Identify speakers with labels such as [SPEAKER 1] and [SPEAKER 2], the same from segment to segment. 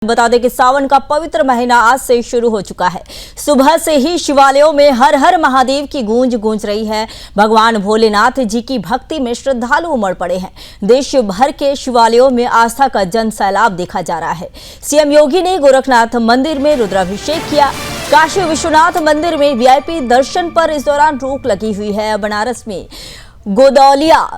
[SPEAKER 1] बता दें कि सावन का पवित्र महीना आज से शुरू हो चुका है। सुबह से ही शिवालयों में हर हर महादेव की गूंज गूंज रही है। भगवान भोलेनाथ जी की भक्ति में श्रद्धालु उमड़ पड़े हैं। देश भर के शिवालयों में आस्था का जन सैलाब देखा जा रहा है। सीएम योगी ने गोरखनाथ मंदिर में रुद्राभिषेक किया। काशी विश्वनाथ मंदिर में वीआईपी दर्शन पर इस दौरान रोक लगी हुई है। बनारस में गोदौलिया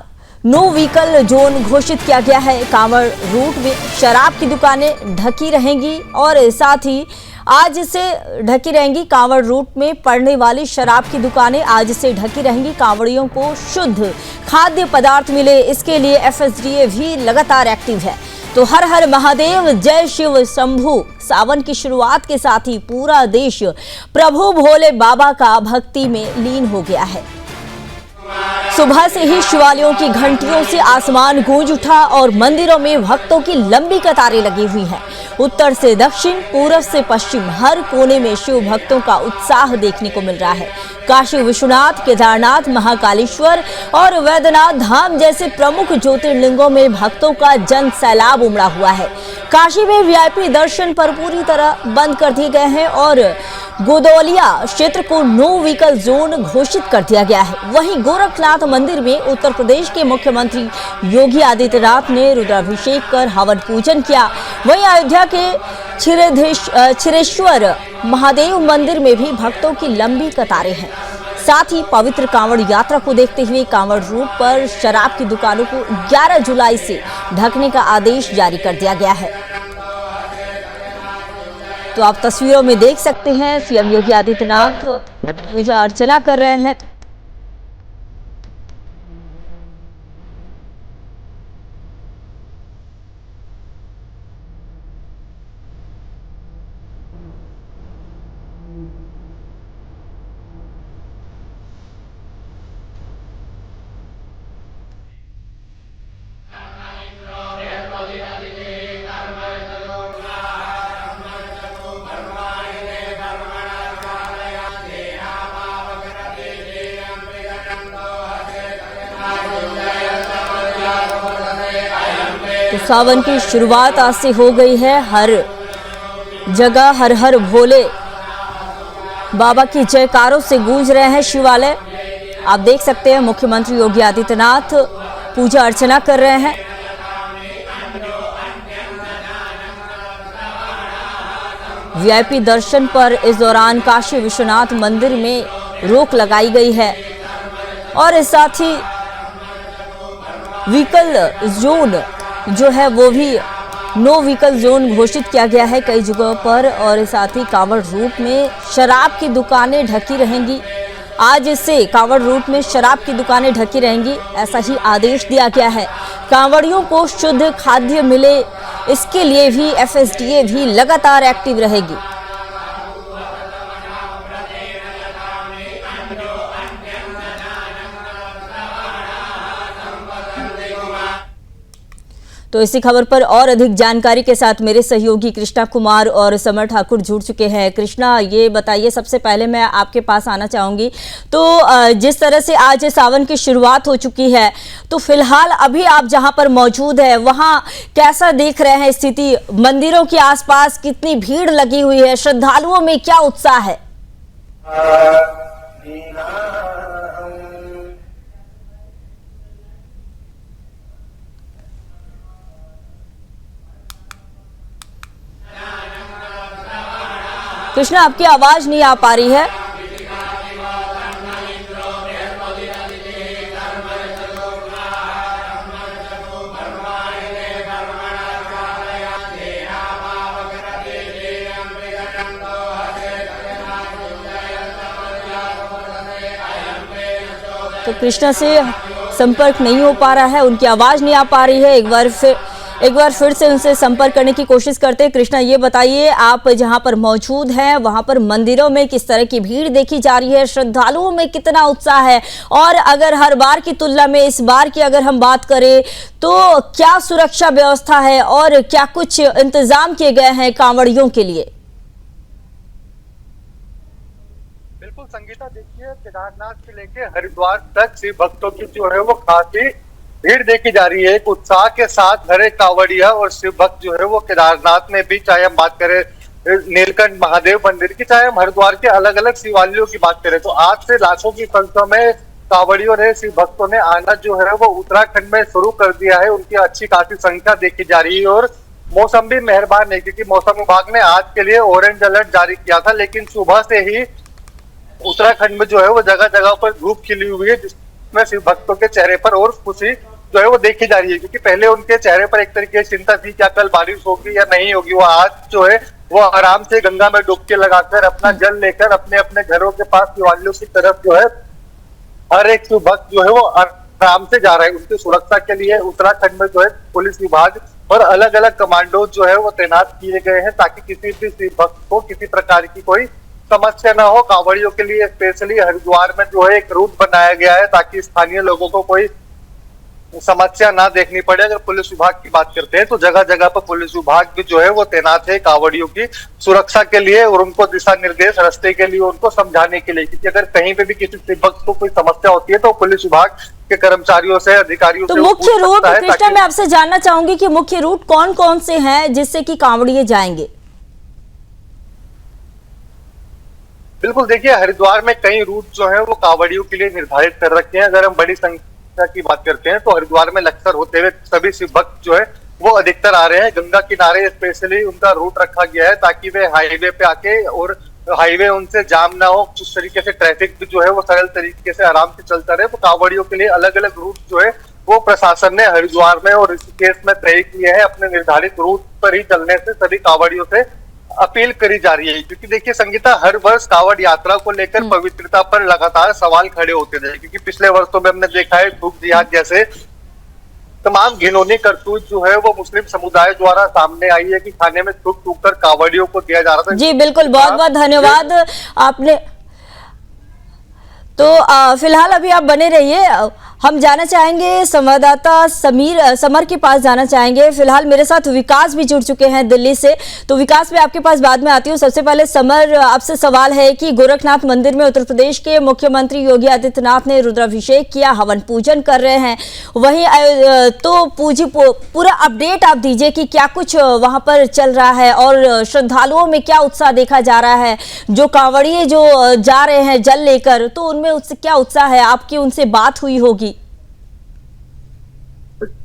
[SPEAKER 1] नो व्हीकल जोन घोषित किया गया है। कांवड़ रूट में शराब की दुकानें ढकी रहेंगी और साथ ही आज से ढकी रहेंगी। कांवड़ रूट में पड़ने वाली शराब की दुकानें आज से ढकी रहेंगी। कांवड़ियों को शुद्ध खाद्य पदार्थ मिले, इसके लिए एफएसडीए भी लगातार एक्टिव है। तो हर हर महादेव, जय शिव शंभू। सावन की शुरुआत के साथ ही पूरा देश प्रभु भोले बाबा का भक्ति में लीन हो गया है। सुबह से ही शिवालयों की घंटियों से आसमान गूंज उठा और मंदिरों में भक्तों की लंबी कतारें लगी हुई हैं। उत्तर से दक्षिण, पूरब से पश्चिम, हर कोने में शिव भक्तों का उत्साह देखने को मिल रहा है। काशी विश्वनाथ, केदारनाथ, महाकालेश्वर और वैद्यनाथ धाम जैसे प्रमुख ज्योतिर्लिंगों में भक्तों का जन सैलाब उमड़ा हुआ है। काशी में वीआईपी दर्शन पर पूरी तरह बंद कर दिए गए हैं और गोदौलिया क्षेत्र को नो व्हीकल जोन घोषित कर दिया गया है। वहीं गोरखनाथ मंदिर में उत्तर प्रदेश के मुख्यमंत्री योगी आदित्यनाथ ने रुद्राभिषेक कर हवन पूजन किया। वहीं अयोध्या के क्षीरेश्वर महादेव मंदिर में भी भक्तों की लंबी कतारें हैं। साथ ही पवित्र कांवड़ यात्रा को देखते हुए कांवड़ रूट पर शराब की दुकानों को 11 जुलाई से ढकने का आदेश जारी कर दिया गया है। तो आप तस्वीरों में देख सकते हैं सीएम योगी आदित्यनाथ पूजा अर्चना कर रहे हैं। तो सावन की शुरुआत आज से हो गई है। हर जगह हर हर भोले बाबा की जयकारों से गूंज रहे हैं शिवालय। आप देख सकते हैं मुख्यमंत्री योगी आदित्यनाथ पूजा अर्चना कर रहे हैं। वीआईपी दर्शन पर इस दौरान काशी विश्वनाथ मंदिर में रोक लगाई गई है और साथ ही व्हीकल जोन जो है वो भी नो व्हीकल जोन घोषित किया गया है कई जगहों पर। और साथ ही कांवड़ रूट में शराब की दुकानें ढकी रहेंगी। आज से कांवड़ रूट में शराब की दुकानें ढकी रहेंगी, ऐसा ही आदेश दिया गया है। कांवड़ियों को शुद्ध खाद्य मिले, इसके लिए भी एफएसडीए भी लगातार एक्टिव रहेगी। तो इसी खबर पर और अधिक जानकारी के साथ मेरे सहयोगी कृष्णा कुमार और समर ठाकुर जुड़ चुके हैं। कृष्णा, ये बताइए, सबसे पहले मैं आपके पास आना चाहूंगी। तो जिस तरह से आज सावन की शुरुआत हो चुकी है, तो फिलहाल अभी आप जहां पर मौजूद है वहां कैसा देख रहे हैं स्थिति? मंदिरों के आसपास कितनी भीड़ लगी हुई है? श्रद्धालुओं में क्या उत्साह है? कृष्णा, आपकी आवाज नहीं आ पा रही है। तो कृष्णा से संपर्क नहीं हो पा रहा है, उनकी आवाज नहीं आ पा रही है। एक बार फिर से उनसे संपर्क करने की कोशिश करते हैं। कृष्णा, ये बताइए, आप जहां पर मौजूद हैं वहां पर मंदिरों में किस तरह की भीड़ देखी जा रही है? श्रद्धालुओं में कितना उत्साह है? और अगर हर बार की तुलना में इस बार की अगर हम बात करें तो क्या सुरक्षा व्यवस्था है और क्या कुछ इंतजाम किए गए हैं कांवड़ियों के लिए?
[SPEAKER 2] बिल्कुल संगीता, देखिए केदारनाथ से लेके हरिद्वार तक शिव भक्तों की जो है वो काफी भीड़ देखी जा रही है। एक उत्साह के साथ हरे कांवड़िया और शिव भक्त जो है वो केदारनाथ में भी, चाहे हम बात करें नीलकंठ महादेव मंदिर की, चाहे हम हरिद्वार के अलग अलग शिवालयों की बात करें, तो आज से लाखों की संख्या में कांवड़ियों ने, शिव भक्तों ने आना जो है वो उत्तराखंड में शुरू कर दिया है। उनकी अच्छी खासी संख्या देखी जा रही है और मौसम भी मेहरबान है, क्योंकि मौसम विभाग ने आज के लिए ऑरेंज अलर्ट जारी किया था, लेकिन सुबह से ही उत्तराखंड में जो है वो जगह जगह पर धूप खिली हुई है, जिसमें शिव भक्तों के चेहरे पर और खुशी जो है वो देखी जा रही है। क्योंकि पहले उनके चेहरे पर एक तरीके से चिंता थी, क्या कल बारिश होगी या नहीं होगी। वो आज जो है वो आराम से गंगा में डुबकी लगाकर अपना जल लेकर अपने अपने घरों के पास शिवालयों की तरफ जो है हर एक शिव भक्त जो है वो आराम से जा रहे हैं। उनकी सुरक्षा के लिए उत्तराखंड में जो है पुलिस विभाग और अलग अलग कमांडो जो है वो तैनात किए गए हैं, ताकि किसी भी शिव भक्त को किसी प्रकार की कोई समस्या ना हो। कांवड़ियों के लिए स्पेशली हरिद्वार में जो है एक रूट बनाया गया है, ताकि स्थानीय लोगों को कोई समस्या ना देखनी पड़े। अगर पुलिस विभाग की बात करते हैं तो जगह जगह पर पुलिस विभाग भी जो है वो तैनात है कांवड़ियों की सुरक्षा के लिए और उनको दिशा निर्देश रास्ते के लिए उनको समझाने के लिए, क्योंकि अगर कहीं पे भी किसी शिव भक्त को कोई समस्या होती है तो पुलिस विभाग के कर्मचारियों से, अधिकारियों
[SPEAKER 1] तो
[SPEAKER 2] से
[SPEAKER 1] मुख्य रूट कृष्णा, मैं आपसे जानना चाहूंगी कि मुख्य रूट कौन कौन से हैं जिससे कि कांवड़िए जाएंगे?
[SPEAKER 2] बिल्कुल, देखिए हरिद्वार में कई रूट जो है वो कांवड़ियों के लिए निर्धारित कर रखे हैं। अगर हम बड़ी संख्या की बात करते हैं तो हरिद्वार में लक्सर होते हुए सभी शिव भक्त जो है वो अधिकतर आ रहे हैं। गंगा किनारे स्पेशली उनका रूट रखा गया है, ताकि वे हाईवे पे आके, और हाईवे उनसे जाम ना हो, उस तरीके से ट्रैफिक भी जो है वो सरल तरीके से आराम से चलता रहे। तो कांवड़ियों के लिए अलग अलग रूट जो है वो प्रशासन ने हरिद्वार में और ऋषिकेश में तय किए हैं। अपने निर्धारित रूट पर ही चलने से सभी कांवड़ियों से अपील करी जा रही है, क्योंकि देखिए संगीता, हर वर्ष कांवड़ यात्रा को लेकर पवित्रता पर लगातार सवाल खड़े होते रहे। क्योंकि पिछले वर्षों में हमने देखा है थूक जिहाद जैसे तमाम घिनौनी करतूत जो है वो मुस्लिम समुदाय द्वारा सामने आई है, कि खाने में थूक थूक कर कांवड़ियों को दिया जा रहा था।
[SPEAKER 1] जी बिल्कुल, बहुत बहुत धन्यवाद आपने। तो फिलहाल अभी आप बने रहिए, हम जाना चाहेंगे संवाददाता समर के पास जाना चाहेंगे। फिलहाल मेरे साथ विकास भी जुड़ चुके हैं दिल्ली से, तो विकास, मैं आपके पास बाद में आती हूँ। सबसे पहले समर, आपसे सवाल है कि गोरखनाथ मंदिर में उत्तर प्रदेश के मुख्यमंत्री योगी आदित्यनाथ ने रुद्राभिषेक किया, हवन पूजन कर रहे हैं, वहीं तो पूरा अपडेट आप दीजिए कि क्या कुछ वहां पर चल रहा है और श्रद्धालुओं में क्या उत्साह देखा जा रहा है। जो कांवड़िए जो जा रहे हैं जल लेकर, तो उनमें उससे क्या उत्साह है? आपकी उनसे बात हुई होगी।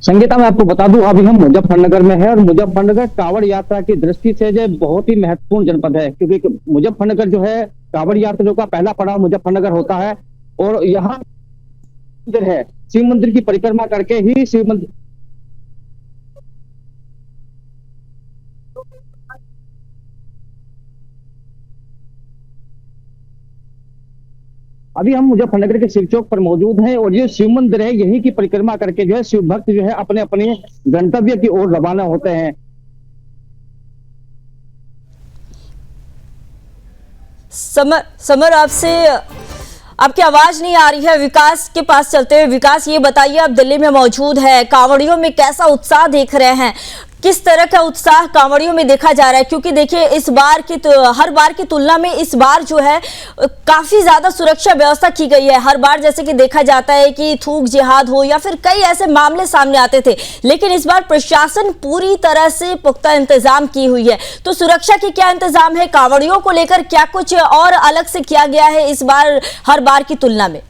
[SPEAKER 3] संगीता, मैं आपको बता दूं अभी हम मुजफ्फरनगर में है, और मुजफ्फरनगर कांवड़ यात्रा की दृष्टि से जो बहुत ही महत्वपूर्ण जनपद है, क्योंकि मुजफ्फरनगर जो है कांवड़ यात्रियों का पहला पड़ाव मुजफ्फरनगर होता है। और यहाँ मंदिर है, शिव मंदिर की परिक्रमा करके ही शिव मंदिर अभी हम मुजफ्फरनगर के शिव चौक पर मौजूद हैं, और ये शिव मंदिर है, यही की परिक्रमा करके जो है शिव भक्त जो है अपने अपने गंतव्य की ओर रवाना होते हैं।
[SPEAKER 1] समर, आपकी आवाज नहीं आ रही है। विकास के पास चलते हुए, विकास ये बताइए, आप दिल्ली में मौजूद है, कांवड़ियों में कैसा उत्साह देख रहे हैं? किस तरह का उत्साह कांवड़ियों में देखा जा रहा है? क्योंकि देखिए इस बार की हर बार की तुलना में इस बार जो है काफी ज्यादा सुरक्षा व्यवस्था की गई है। हर बार जैसे कि देखा जाता है कि थूक जिहाद हो या फिर कई ऐसे मामले सामने आते थे, लेकिन इस बार प्रशासन पूरी तरह से पुख्ता इंतजाम की हुई है। तो सुरक्षा के क्या इंतजाम है? कांवड़ियों को लेकर क्या कुछ और अलग से किया गया है इस बार हर बार की तुलना में?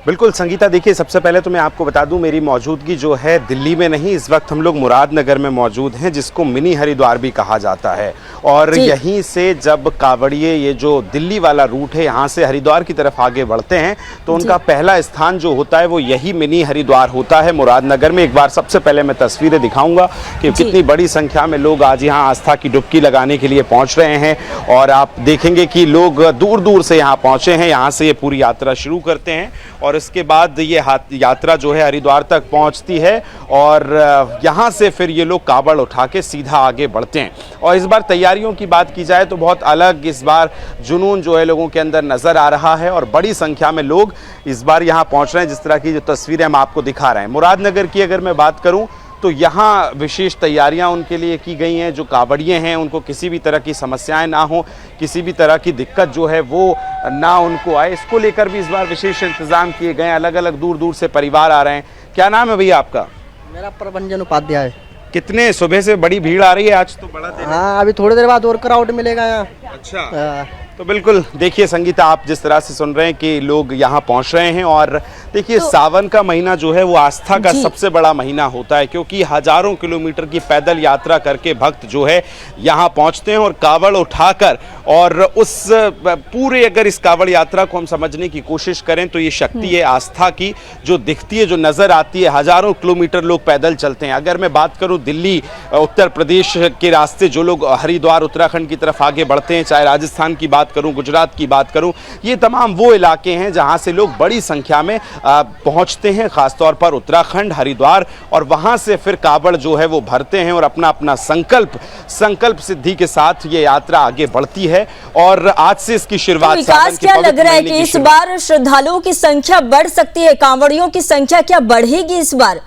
[SPEAKER 4] बिल्कुल संगीता, देखिए सबसे पहले तो मैं आपको बता दूं, मेरी मौजूदगी जो है दिल्ली में नहीं, इस वक्त हम लोग मुरादनगर में मौजूद हैं, जिसको मिनी हरिद्वार भी कहा जाता है। और यहीं से जब कांवड़िए ये जो दिल्ली वाला रूट है यहाँ से हरिद्वार की तरफ आगे बढ़ते हैं, तो उनका पहला स्थान जो होता है वो यही मिनी हरिद्वार होता है मुरादनगर में। एक बार सबसे पहले मैं तस्वीरें दिखाऊंगा कि कितनी बड़ी संख्या में लोग आज यहाँ आस्था की डुबकी लगाने के लिए पहुँच रहे हैं। और आप देखेंगे कि लोग दूर दूर से यहाँ पहुँचे हैं, यहाँ से ये पूरी यात्रा शुरू करते हैं और इसके बाद ये यात्रा जो है हरिद्वार तक पहुंचती है, और यहाँ से फिर ये लोग कांवड़ उठा के सीधा आगे बढ़ते हैं। और इस बार तैयारियों की बात की जाए तो बहुत अलग इस बार जुनून जो है लोगों के अंदर नज़र आ रहा है, और बड़ी संख्या में लोग इस बार यहाँ पहुँच रहे हैं, जिस तरह की जो तस्वीरें हम आपको दिखा रहे हैं। मुरादनगर की अगर मैं बात करूँ तो यहाँ विशेष तैयारियां उनके लिए की गई हैं। जो कांवड़िए हैं उनको किसी भी तरह की समस्याएं ना हो, किसी भी तरह की दिक्कत जो है वो ना उनको आए, इसको लेकर भी इस बार विशेष इंतजाम किए गए हैं। अलग अलग दूर दूर से परिवार आ रहे हैं। क्या नाम है भैया आपका?
[SPEAKER 5] मेरा प्रभंजन उपाध्याय।
[SPEAKER 4] कितने सुबह से बड़ी भीड़ आ रही है? आज तो बड़ा दिन है।
[SPEAKER 5] हाँ, अभी थोड़ी देर बाद और क्राउड मिलेगा यहाँ।
[SPEAKER 4] अच्छा, तो बिल्कुल देखिए संगीता, आप जिस तरह से सुन रहे हैं कि लोग यहाँ पहुँच रहे हैं, और देखिए सावन का महीना जो है वो आस्था का सबसे बड़ा महीना होता है, क्योंकि हजारों किलोमीटर की पैदल यात्रा करके भक्त जो है यहाँ पहुँचते हैं और कावड़ उठाकर, और उस पूरे अगर इस कावड़ यात्रा को हम समझने की कोशिश करें तो ये शक्ति है आस्था की, जो दिखती है, जो नज़र आती है। हजारों किलोमीटर लोग पैदल चलते हैं। अगर मैं बात करूँ दिल्ली, उत्तर प्रदेश के रास्ते जो लोग हरिद्वार उत्तराखंड की तरफ आगे बढ़ते हैं, चाहे राजस्थान की बात करूं, गुजरात की बात करूं, ये तमाम वो इलाके हैं जहां से लोग बड़ी संख्या में पहुंचते हैं, खासतौर पर उत्तराखंड, हरिद्वार, और वहां से फिर कावड़ जो है वो भरते हैं और अपना अपना संकल्प सिद्धि के साथ ये यात्रा आगे बढ़ती है। और आज से इसकी शुरुआत।
[SPEAKER 1] तो विकास, क्या लग रहा है कि इस बार श्रद्धालुओं की संख्या बढ़ सकती है? कांवड़ियों की संख्या क्या बढ़ेगी इस बार?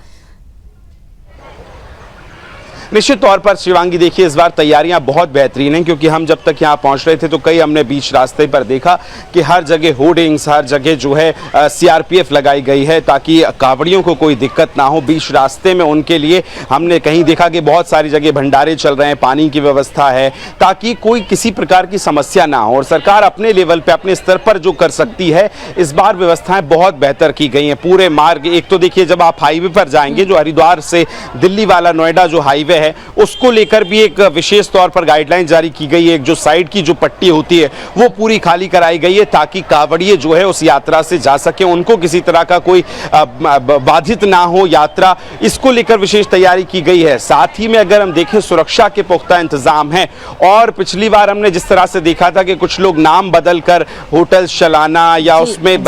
[SPEAKER 4] निश्चित तौर पर शिवांगी, देखिए इस बार तैयारियां बहुत बेहतरीन हैं, क्योंकि हम जब तक यहाँ पहुँच रहे थे तो कई हमने बीच रास्ते पर देखा कि हर जगह होर्डिंग्स, हर जगह जो है सीआरपीएफ लगाई गई है ताकि कांवड़ियों को कोई दिक्कत ना हो। बीच रास्ते में उनके लिए हमने कहीं देखा कि बहुत सारी जगह भंडारे चल रहे हैं, पानी की व्यवस्था है, ताकि कोई किसी प्रकार की समस्या ना हो। और सरकार अपने लेवल पे, अपने स्तर पर जो कर सकती है, इस बार व्यवस्थाएं बहुत बेहतर की गई हैं। पूरे मार्ग, एक तो देखिए जब आप हाईवे पर जाएंगे, जो हरिद्वार से दिल्ली वाला नोएडा जो हाईवे है, उसको लेकर भी एक विशेष तौर पर गाइडलाइन जारी की गई है। एक जो साइड की जो पट्टी होती है वो पूरी खाली कराई गई है, ताकि कांवड़िए जो है उस यात्रा से जा सके, उनको किसी तरह का कोई बाधित ना हो यात्रा। इसको लेकर विशेष तैयारी की गई है। साथ ही में अगर हम देखें, सुरक्षा के पुख्ता इंतजाम है। और पिछली बार हमने जिस तरह से देखा था कि कुछ लोग नाम बदल कर होटल चलाना, या उसमें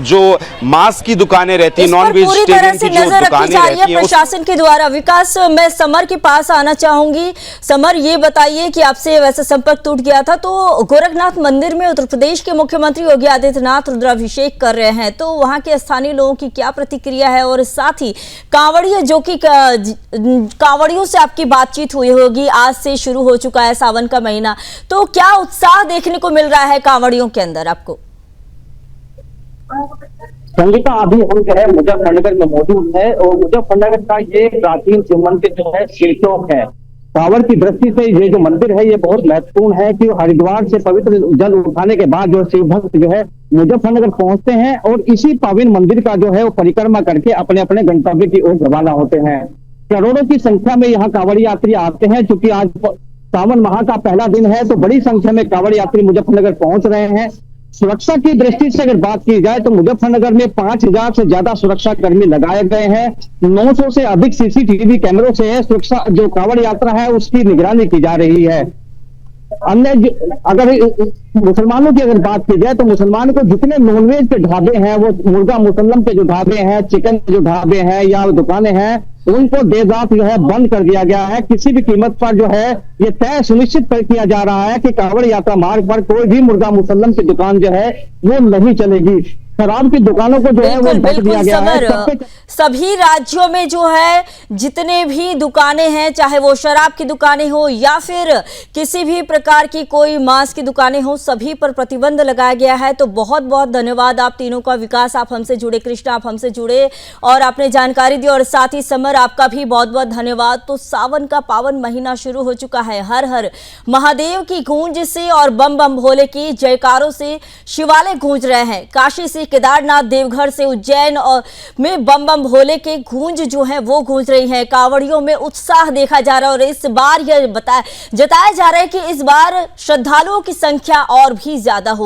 [SPEAKER 4] जो मांस की दुकानें रहती है, नॉन वेजिटेरियन की जो दुकानें रहती हैं,
[SPEAKER 1] प्रशासन के द्वारा। विकास, मैं समर के पास आना चाहूंगी। समर, ये बताइए कि आपसे वैसे संपर्क टूट गया था, तो गोरखनाथ मंदिर में उत्तर प्रदेश के मुख्यमंत्री योगी आदित्यनाथ रुद्राभिषेक कर रहे हैं, तो वहां के स्थानीय लोगों की क्या प्रतिक्रिया है? और साथ ही कांवड़िया, जो कि कांवड़ियों से आपकी बातचीत हुई होगी, आज से शुरू हो चुका है सावन का महीना, तो क्या उत्साह देखने को मिल रहा है कांवड़ियों के अंदर आपको?
[SPEAKER 3] संगीता, अभी हम जो है मुजफ्फरनगर में मौजूद है, और मुजफ्फरनगर का ये प्राचीन शिव मंदिर जो है शिव चौक है। कांवड़ की दृष्टि से ये जो मंदिर है ये बहुत महत्वपूर्ण है, कि हरिद्वार से पवित्र जल उठाने के बाद जो शिव भक्त जो है मुजफ्फरनगर पहुंचते हैं, और इसी पावन मंदिर का जो है वो परिक्रमा करके अपने अपने गंतव्य की ओर रवाना होते हैं। करोड़ों की संख्या में यहाँ कांवड़ यात्री आते हैं। चूंकि आज सावन माह का पहला दिन है, तो बड़ी संख्या में कांवड़ यात्री मुजफ्फरनगर पहुंच रहे हैं। सुरक्षा की दृष्टि से अगर बात की जाए तो मुजफ्फरनगर में 5000 से ज्यादा सुरक्षा कर्मी लगाए गए हैं। 900 से अधिक सीसीटीवी कैमरों से है सुरक्षा, जो कांवड़ यात्रा है उसकी निगरानी की जा रही है। अन्य अगर मुसलमानों की अगर बात की जाए तो मुसलमानों को जितने नॉनवेज के ढाबे हैं, वो मुर्गा मुसल्लम के जो ढाबे हैं, चिकन के जो ढाबे हैं या दुकानें हैं, उनको देर रात जो है बंद कर दिया गया है। किसी भी कीमत पर जो है ये तय सुनिश्चित किया जा रहा है कि कांवड़ यात्रा मार्ग पर कोई भी मुर्गा मुसल्लम की दुकान जो है वो नहीं चलेगी। शराब की दुकानों को जो है वो ढक दिया गया है।
[SPEAKER 1] सभी राज्यों में जो है जितने भी दुकानें हैं, चाहे वो शराब की दुकानें हो या फिर किसी भी प्रकार की कोई मांस की दुकानें हो, सभी पर प्रतिबंध लगाया गया है। तो बहुत बहुत धन्यवाद आप तीनों का। विकास, आप हमसे जुड़े, कृष्णा आप हमसे जुड़े और आपने जानकारी दी, और साथ ही समर आपका भी बहुत बहुत धन्यवाद। तो सावन का पावन महीना शुरू हो चुका है। हर हर महादेव की गूंज से और बम बम भोले की जयकारों से शिवालय गूंज रहे हैं। काशी से केदारनाथ, देवघर से उज्जैन और में बम बम भोले के गूंज जो है वो गूंज रही है। कांवड़ियों में उत्साह देखा जा रहा है, और इस बार यह जताया जा रहा है कि इस बार श्रद्धालुओं की संख्या और भी ज्यादा होगी।